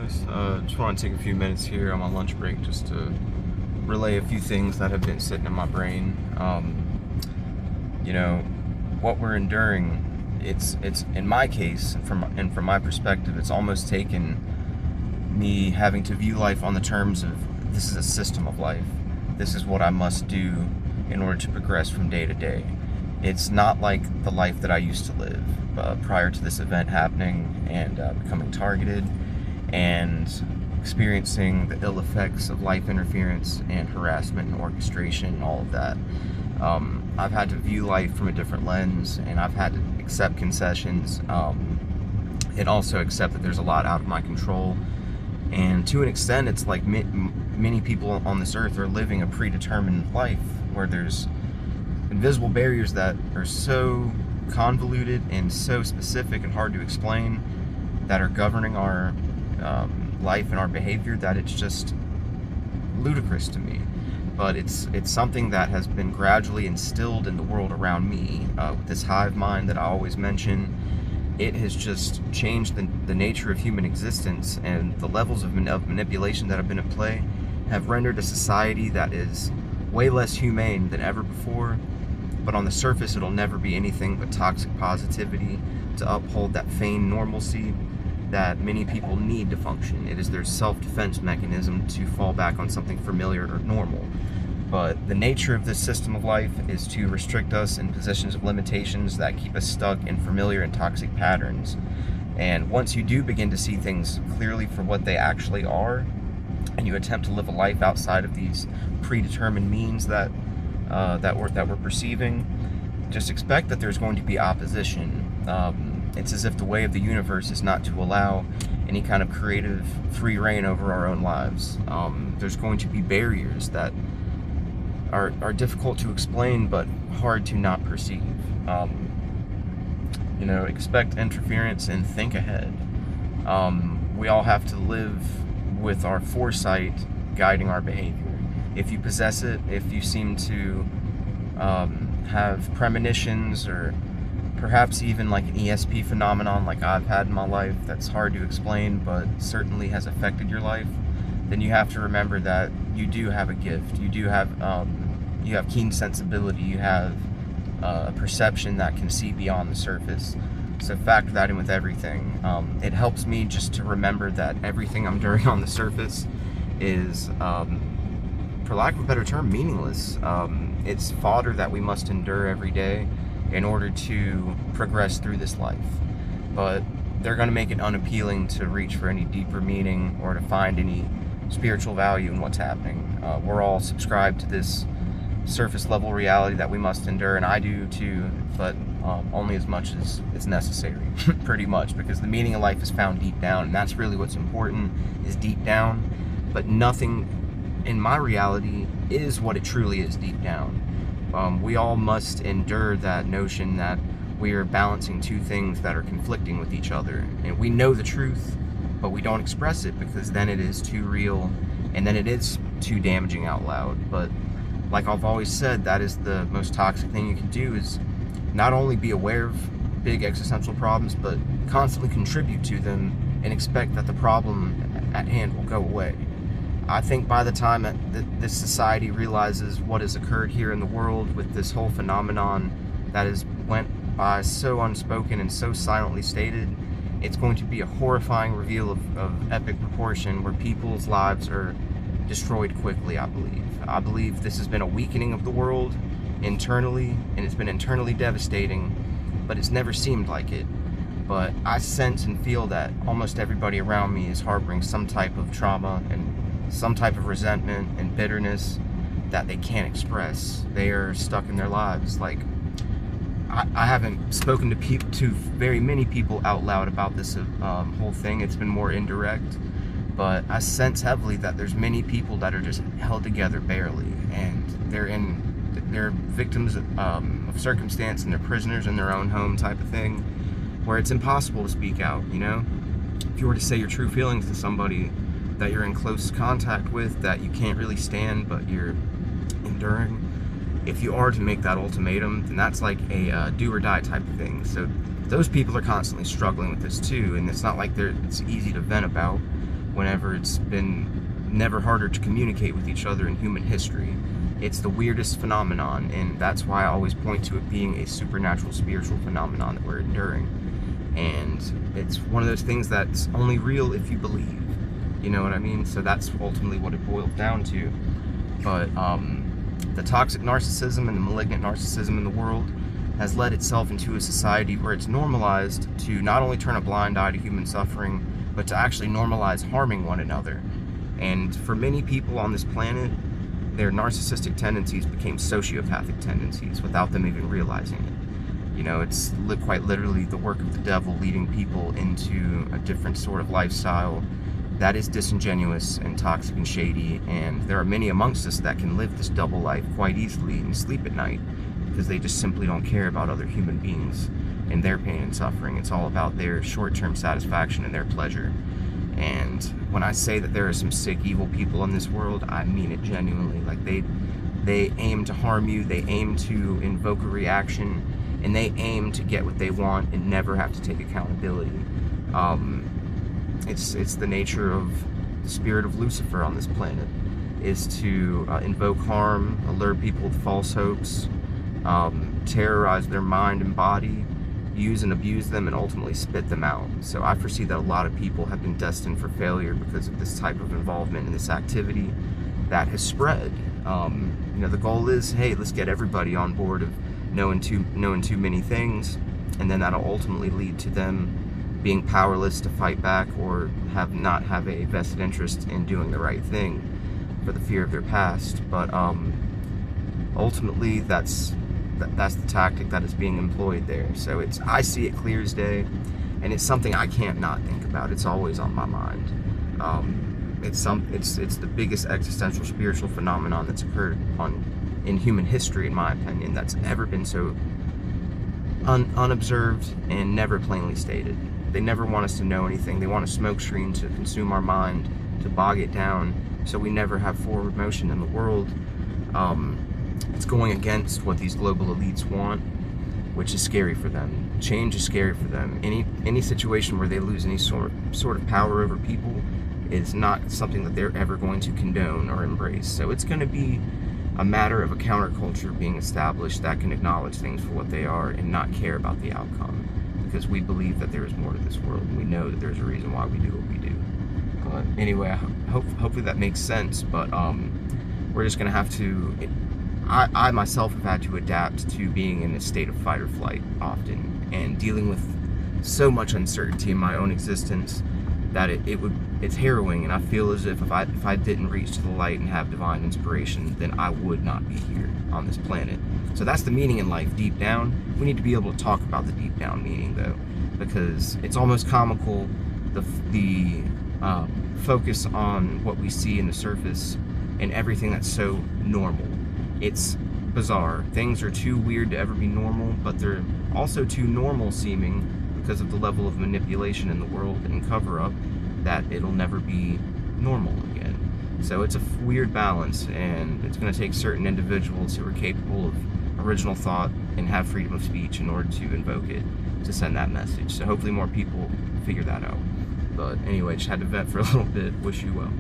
guys. Just want to take a few minutes here on my lunch break just to relay a few things that have been sitting in my brain. What we're enduring, it's in my case, and from my perspective, it's almost taken me having to view life on the terms of this is a system of life. This is what I must do in order to progress from day to day. It's not like the life that I used to live prior to this event happening and becoming targeted and experiencing the ill effects of life interference and harassment and orchestration and all of that. I've had to view life from a different lens, and I've had to accept concessions and also accept that there's a lot out of my control. And to an extent, it's like many people on this earth are living a predetermined life where there's invisible barriers that are so convoluted and so specific and hard to explain that are governing our life and our behavior that it's just ludicrous to me. But it's something that has been gradually instilled in the world around me with this hive mind that I always mention. It has just changed the nature of human existence, and the levels of manipulation that have been at play have rendered a society that is way less humane than ever before. But on the surface, it'll never be anything but toxic positivity to uphold that feigned normalcy that many people need to function. It is their self-defense mechanism to fall back on something familiar or normal. But the nature of this system of life is to restrict us in positions of limitations that keep us stuck in familiar and toxic patterns. And once you do begin to see things clearly for what they actually are, and you attempt to live a life outside of these predetermined means that we're perceiving, just expect that there's going to be opposition. It's as if the way of the universe is not to allow any kind of creative free reign over our own lives. There's going to be barriers that are difficult to explain but hard to not perceive. Expect interference and think ahead. We all have to live with our foresight guiding our behavior. If you possess it, if you seem to have premonitions or perhaps even like an ESP phenomenon like I've had in my life that's hard to explain but certainly has affected your life, then you have to remember that you do have a gift. You have keen sensibility. You have a perception that can see beyond the surface. So factor that in with everything. It helps me just to remember that everything I'm doing on the surface is, for lack of a better term, meaningless. It's fodder that we must endure every day in order to progress through this life. But they're going to make it unappealing to reach for any deeper meaning or to find any spiritual value in what's happening. We're all subscribed to this surface level reality that we must endure, and I do too, but only as much as it's necessary, pretty much, because the meaning of life is found deep down, and that's really what's important, is deep down. But nothing in my reality is what it truly is deep down. We all must endure that notion that we are balancing two things that are conflicting with each other, and we know the truth, but we don't express it because then it is too real, and then it is too damaging out loud. But like I've always said, that is the most toxic thing you can do, is not only be aware of big existential problems, but constantly contribute to them and expect that the problem at hand will go away. I think by the time that this society realizes what has occurred here in the world with this whole phenomenon that has went by so unspoken and so silently stated, it's going to be a horrifying reveal of epic proportion where people's lives are destroyed quickly, I believe. I believe this has been a weakening of the world internally, and it's been internally devastating, but it's never seemed like it. But I sense and feel that almost everybody around me is harboring some type of trauma and some type of resentment and bitterness that they can't express. They are stuck in their lives. Like, I haven't spoken to very many people out loud about this whole thing. It's been more indirect. But I sense heavily that there's many people that are just held together barely, and they're victims of circumstance, and they're prisoners in their own home type of thing, where it's impossible to speak out, If you were to say your true feelings to somebody that you're in close contact with, that you can't really stand, but you're enduring, if you are to make that ultimatum, then that's like a do or die type of thing. So those people are constantly struggling with this too, and it's not like it's easy to vent about. whenever it's been never harder to communicate with each other in human history. It's the weirdest phenomenon, and that's why I always point to it being a supernatural spiritual phenomenon that we're enduring. And it's one of those things that's only real if you believe. You know what I mean? So that's ultimately what it boils down to. But the toxic narcissism and the malignant narcissism in the world has led itself into a society where it's normalized to not only turn a blind eye to human suffering, but to actually normalize harming one another. And for many people on this planet, their narcissistic tendencies became sociopathic tendencies without them even realizing it. You know, it's quite literally the work of the devil leading people into a different sort of lifestyle that is disingenuous and toxic and shady, and there are many amongst us that can live this double life quite easily and sleep at night because they just simply don't care about other human beings and their pain and suffering. It's all about their short-term satisfaction and their pleasure. And when I say that there are some sick, evil people in this world, I mean it genuinely. Like, they aim to harm you, they aim to invoke a reaction, and they aim to get what they want and never have to take accountability. It's the nature of the spirit of Lucifer on this planet, is to invoke harm, allure people with false hopes, terrorize their mind and body, use and abuse them, and ultimately spit them out. So I foresee that a lot of people have been destined for failure because of this type of involvement in this activity that has spread. You know, the goal is, hey, let's get everybody on board of knowing too many things, and then that'll ultimately lead to them being powerless to fight back or not have a vested interest in doing the right thing for the fear of their past. But ultimately, that's the tactic that is being employed there. So I see it clear as day, and it's something I can't not think about. It's always on my mind. It's the biggest existential spiritual phenomenon that's occurred in human history, in my opinion, that's ever been so unobserved and never plainly stated. They never want us to know anything. They want a smokescreen to consume our mind, to bog it down, so we never have forward motion in the world. It's going against what these global elites want, which is scary for them. Change is scary for them. Any situation where they lose any sort of power over people is not something that they're ever going to condone or embrace. So it's going to be a matter of a counterculture being established that can acknowledge things for what they are and not care about the outcome, because we believe that there is more to this world, and we know that there's a reason why we do what we do. But anyway, hopefully that makes sense. But we're just going to have to... I myself have had to adapt to being in a state of fight or flight often, and dealing with so much uncertainty in my own existence that it's harrowing, and I feel as if I didn't reach to the light and have divine inspiration, then I would not be here on this planet. So that's the meaning in life, deep down. We need to be able to talk about the deep down meaning, though, because it's almost comical, the focus on what we see in the surface and everything that's so normal. It's bizarre. Things are too weird to ever be normal, but they're also too normal seeming because of the level of manipulation in the world and cover-up that it'll never be normal again. So it's a weird balance, and it's going to take certain individuals who are capable of original thought and have freedom of speech in order to invoke it to send that message. So hopefully more people figure that out. But anyway, just had to vent for a little bit. Wish you well.